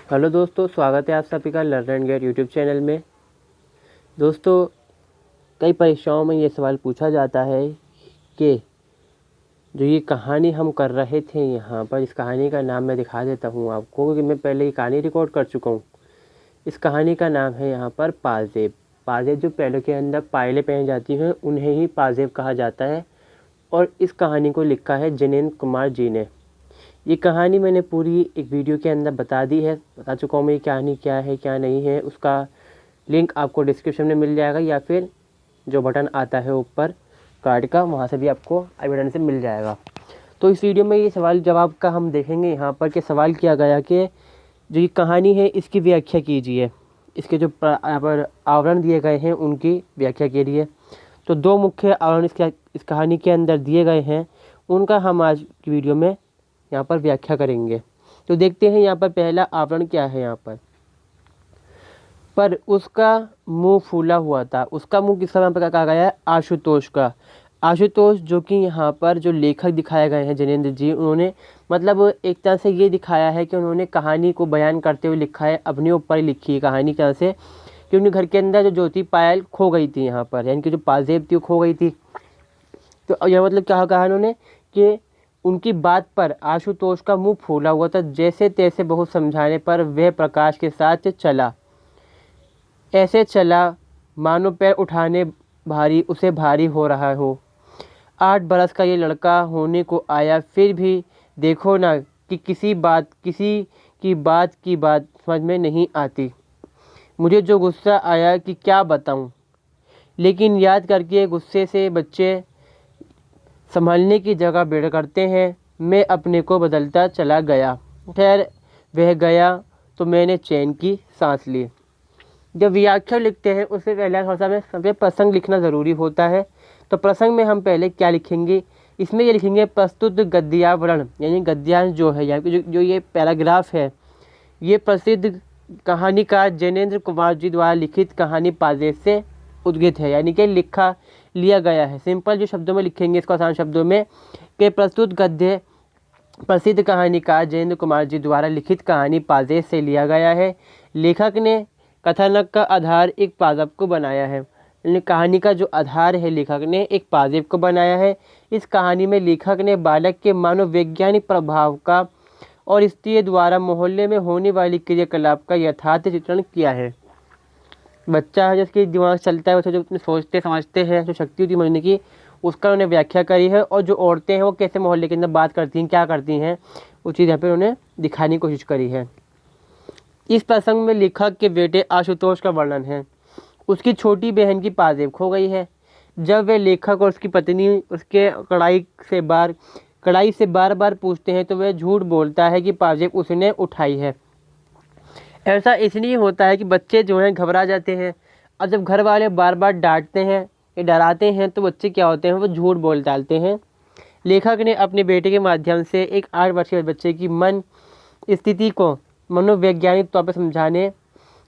Hello दोस्तों, स्वागत है आप सभी का learn and get YouTube channel में। दोस्तों, कई परीक्षाओं में ये सवाल पूछा जाता है कि जो ये कहानी हम कर रहे थे यहाँ पर, इस कहानी का नाम मैं दिखा देता हूँ आपको, क्योंकि मैं पहले ये कहानी रिकॉर्ड कर चुका हूँ। इस कहानी का नाम है यहाँ पर पाजेब। पाजेब जो पेड़ों के अंदर पायलें पहन जाती हैं उन्हें ही पाजेब कहा जाता है। और इस कहानी को लिखा है जिनेंद्र कुमार जी ने। ये कहानी मैंने पूरी एक वीडियो के अंदर बता चुका हूँ मैं ये कहानी क्या है क्या नहीं है। उसका लिंक आपको डिस्क्रिप्शन में मिल जाएगा, या फिर जो बटन आता है ऊपर कार्ड का, वहाँ से भी आपको आई बटन से मिल जाएगा। तो इस वीडियो में ये सवाल जवाब का हम देखेंगे यहाँ पर कि सवाल किया गया कि जो ये कहानी है इसकी व्याख्या कीजिए। इसके जो यहाँ पर आवरण दिए गए हैं उनकी व्याख्या के लिए तो दो मुख्य आवरण इस कहानी के अंदर दिए गए हैं, उनका हम आज की वीडियो में यहाँ पर व्याख्या करेंगे। तो देखते हैं यहाँ पर पहला आवरण क्या है। यहाँ पर उसका मुंह फूला हुआ था। उसका मुंह किस समय पर कहा गया है? आशुतोष का। आशुतोष जो कि यहाँ पर जो लेखक दिखाए गए हैं जिनेंद्र जी, उन्होंने मतलब एक तरह से ये दिखाया है कि उन्होंने कहानी को बयान करते हुए लिखा है, अपने ऊपर ही लिखी है कहानी तरह से कि उनके घर के अंदर जो ज्योति पायल खो गई थी यहाँ पर, यानी कि जो पाजेब थी वो खो गई थी। तो यह मतलब क्या कहा उन्होंने कि उनकी बात पर आशुतोष का मुंह फूला हुआ था। जैसे तैसे बहुत समझाने पर वह प्रकाश के साथ चला, ऐसे चला मानो पैर उठाने उसे भारी हो रहा हो। 8 बरस का ये लड़का होने को आया, फिर भी देखो ना कि किसी की बात समझ में नहीं आती। मुझे जो गुस्सा आया कि क्या बताऊं, लेकिन याद करके गुस्से से बच्चे संभलने की जगह बेड़ करते हैं। मैं अपने को बदलता चला गया। खैर, वह गया तो मैंने चैन की सांस ली। जब व्याख्या लिखते हैं उससे पहले थोड़ा सा हमें प्रसंग लिखना ज़रूरी होता है। तो प्रसंग में हम पहले क्या लिखेंगे? इसमें ये लिखेंगे प्रस्तुत गद्यावरण, यानी गद्यांश जो है, यानी जो ये पैराग्राफ है, ये प्रसिद्ध कहानीकार जिनेंद्र कुमार जी द्वारा लिखित कहानी पाजेब से उद्गत है, यानी कि लिया गया है। सिंपल जो शब्दों में लिखेंगे इसको, आसान शब्दों में, कि प्रस्तुत गद्य प्रसिद्ध कहानीकार जिनेंद्र कुमार जी द्वारा लिखित कहानी पाजेब से लिया गया है। लेखक ने कथानक का आधार एक पाजेब को बनाया है, यानी कहानी का जो आधार है लेखक ने एक पाजेब को बनाया है। इस कहानी में लेखक ने बालक के मनोवैज्ञानिक प्रभाव का और स्त्री द्वारा मोहल्ले में होने वाली क्रियाकलाप का यथार्थ चित्रण किया है। बच्चा है जिसकी दिमाग चलता है, वैसे जो अपने सोचते समझते हैं, जो शक्ति होती है समझने की, उसका उन्होंने व्याख्या करी है। और जो औरतें हैं वो कैसे मोहल्ले के अंदर बात करती हैं, क्या करती हैं, वो चीज़ यहाँ पर उन्होंने दिखाने की कोशिश करी है। इस प्रसंग में लेखक के बेटे आशुतोष का वर्णन है। उसकी छोटी बहन की पाजेब खो गई है। जब वे लेखक और उसकी पत्नी उसके कड़ाई से बार बार पूछते हैं तो वह झूठ बोलता है कि पाजेब उसने उठाई है। ऐसा इसलिए होता है कि बच्चे जो हैं घबरा जाते हैं, और जब घर वाले बार बार डांटते हैं या डराते हैं तो बच्चे क्या होते हैं, वो झूठ बोल डालते हैं। लेखक ने अपने बेटे के माध्यम से एक 8 वर्षीय बच्चे की मन स्थिति को मनोवैज्ञानिक तौर पर समझाने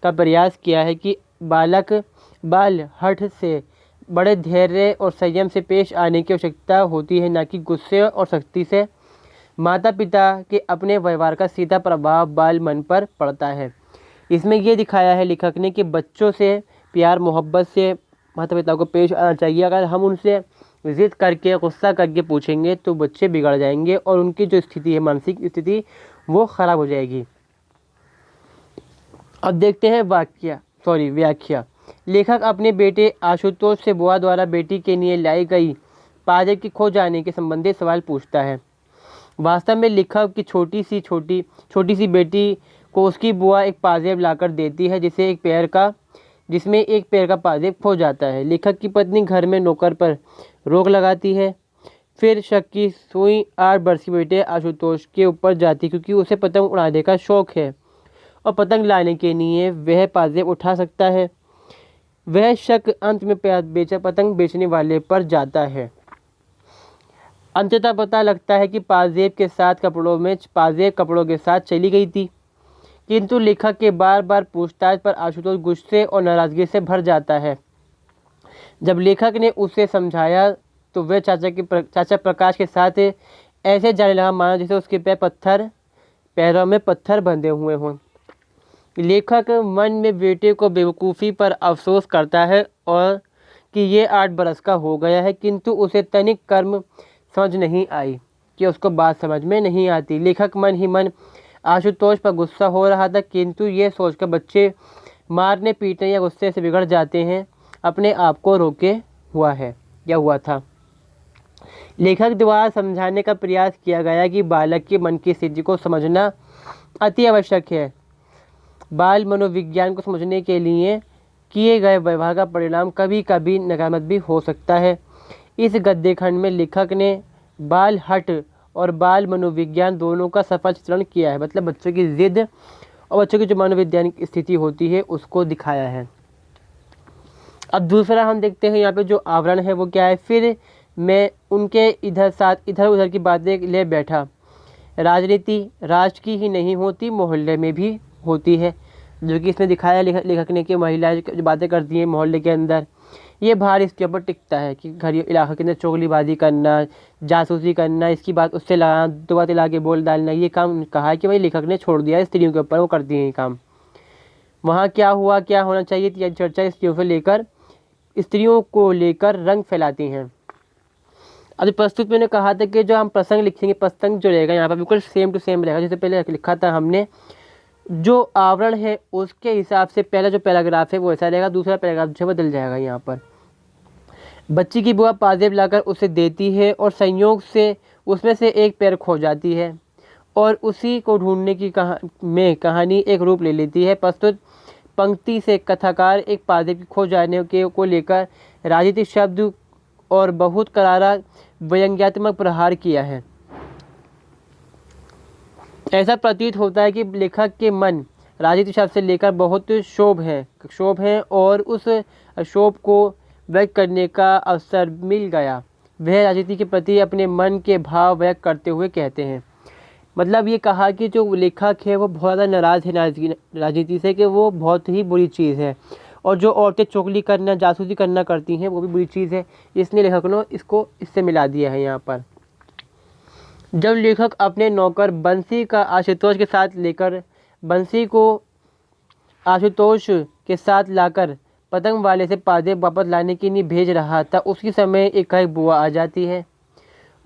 का प्रयास किया है कि बाल हठ से बड़े धैर्य और संयम से पेश आने की आवश्यकता होती है, न कि गुस्से और सख्ती से। माता पिता के अपने व्यवहार का सीधा प्रभाव बाल मन पर पड़ता है। इसमें यह दिखाया है लेखक ने कि बच्चों से प्यार मोहब्बत से माता पिता को पेश आना चाहिए। अगर हम उनसे जिद करके गुस्सा करके पूछेंगे तो बच्चे बिगड़ जाएंगे और उनकी जो स्थिति है, मानसिक स्थिति, वो खराब हो जाएगी। अब देखते हैं व्याख्या। लेखक अपने बेटे आशुतोष से बुआ द्वारा बेटी के लिए लाई गई पाजेब की खो जाने के संबंधी सवाल पूछता है। वास्तव में लेखक की छोटी सी बेटी को उसकी बुआ एक पाजेब लाकर देती है जिसमें एक पैर का पाजेब खो जाता है। लेखक की पत्नी घर में नौकर पर रोक लगाती है। फिर शक की सुई 8 वर्षीय बेटे आशुतोष के ऊपर जाती, क्योंकि उसे पतंग उड़ाने का शौक है और पतंग लाने के लिए वह पाजेब उठा सकता है। वह शक अंत में पतंग बेचने वाले पर जाता है। अंततः पता लगता है कि पाजेब कपड़ों के साथ चली गई थी, किंतु लेखक के बार बार पूछताछ पर आशुतोष गुस्से और नाराजगी से भर जाता है। जब लेखक ने उसे समझाया तो वह चाचा प्रकाश के साथ ऐसे जाने लगा मानो जैसे उसके पैरों में पत्थर बंधे हुए हों। लेखक मन में बेटे को बेवकूफ़ी पर अफसोस करता है और कि ये 8 बरस का हो गया है, किंतु उसे तनिक कर्म समझ नहीं आई कि उसको बात समझ में नहीं आती। लेखक मन ही मन आशुतोष पर गुस्सा हो रहा था, किंतु ये सोचकर बच्चे मारने पीटने या गुस्से से बिगड़ जाते हैं, अपने आप को रोके हुआ था। लेखक द्वारा समझाने का प्रयास किया गया कि बालक के मन की स्थिति को समझना अति आवश्यक है। बाल मनोविज्ञान को समझने के लिए किए गए व्यवहार का परिणाम कभी कभी नकारात्मक भी हो सकता है। इस गद्य खंड में लेखक ने बाल हट और बाल मनोविज्ञान दोनों का सफल चित्रण किया है, मतलब बच्चों की जिद और बच्चों की जो मनोवैज्ञानिक स्थिति होती है उसको दिखाया है। अब दूसरा हम देखते हैं यहाँ पे जो आवरण है वो क्या है। फिर मैं उनके इधर उधर की बातें ले बैठा। राजनीति राष्ट्र की ही नहीं होती, मोहल्ले में भी होती है, जो कि इसमें दिखाया लेखक ने कि महिलाएं जो बातें करती हैं मोहल्ले के अंदर, ये भार इसके ऊपर टिकता है कि घर इलाके के अंदर चुगलीबाजी करना, जासूसी करना, इसकी बात उससे लगाना, दो बातें ला के बोल डालना, ये काम कहा है कि भाई लेखक ने छोड़ दिया है स्त्रियों के ऊपर, वो करती हैं ये काम। वहाँ क्या हुआ, क्या होना चाहिए, यह चर्चा स्त्रियों को लेकर रंग फैलाती हैं। अभी प्रस्तुत मैंने कहा था कि जो हम प्रसंग लिखेंगे, प्रसंग जो रहेगा यहाँ पर बिल्कुल सेम टू सेम रहेगा जैसे पहले लिखा था हमने। जो आवरण है उसके हिसाब से पहला जो पैराग्राफ है वो ऐसा रहेगा, दूसरा पैराग्राफ जो बदल जाएगा। यहाँ पर बच्ची की बुआ पाजेब लाकर उसे देती है और संयोग से उसमें से एक पैर खो जाती है और उसी को ढूंढने की कहानी एक रूप ले लेती है। प्रस्तुत पंक्ति से कथाकार एक पाजेब की खो जाने को लेकर राजनीतिक शब्द और बहुत करारा व्यंग्यात्मक प्रहार किया है। ऐसा प्रतीत होता है कि लेखक के मन राजनीतिक शब्द से लेकर बहुत क्षोभ है और उस क्षोभ को व्यक्त करने का अवसर मिल गया। वह राजनीति के प्रति अपने मन के भाव व्यक्त करते हुए कहते हैं। मतलब ये कहा कि जो लेखक है वो बहुत ज़्यादा नाराज़ है राजनीति से, कि वो बहुत ही बुरी चीज़ है, और जो औरतें चुगली करना, जासूसी करना करती हैं वो भी बुरी चीज़ है। इसलिए लेखक ने इसको इससे मिला दिया है यहाँ पर। जब लेखक अपने नौकर बंसी का आशुतोष के साथ लाकर पतंग वाले से पाजेब वापस लाने के लिए भेज रहा था, उसी समय एकाएक बुआ आ जाती है।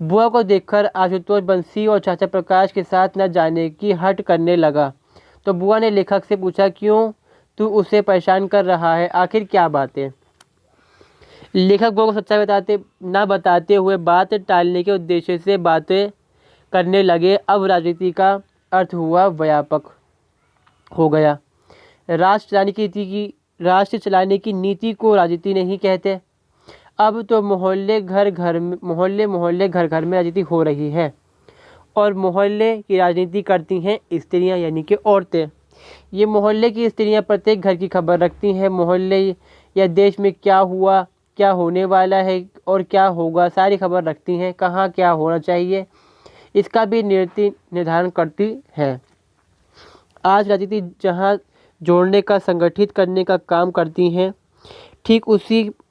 बुआ को देखकर आशुतोष बंसी और चाचा प्रकाश के साथ न जाने की हट करने लगा, तो बुआ ने लेखक से पूछा, क्यों तू उसे परेशान कर रहा है, आखिर क्या बात है। लेखक बुआ को सच्चाई बताते हुए बात टालने के उद्देश्य से बातें करने लगे। अब राजनीति का अर्थ हुआ व्यापक हो गया। राष्ट्र चलाने की नीति को राजनीति नहीं कहते। अब तो मोहल्ले घर में राजनीति हो रही है और मोहल्ले की राजनीति करती हैं स्त्रियां, यानी कि औरतें। ये मोहल्ले की स्त्रियां प्रत्येक घर की खबर रखती हैं। मोहल्ले या देश में क्या हुआ, क्या होने वाला है और क्या होगा, सारी खबर रखती हैं। कहाँ क्या होना चाहिए इसका भी निर्धारण करती है। आज राजनीति जहाँ जोड़ने का, संगठित करने का काम करती हैं, ठीक उसी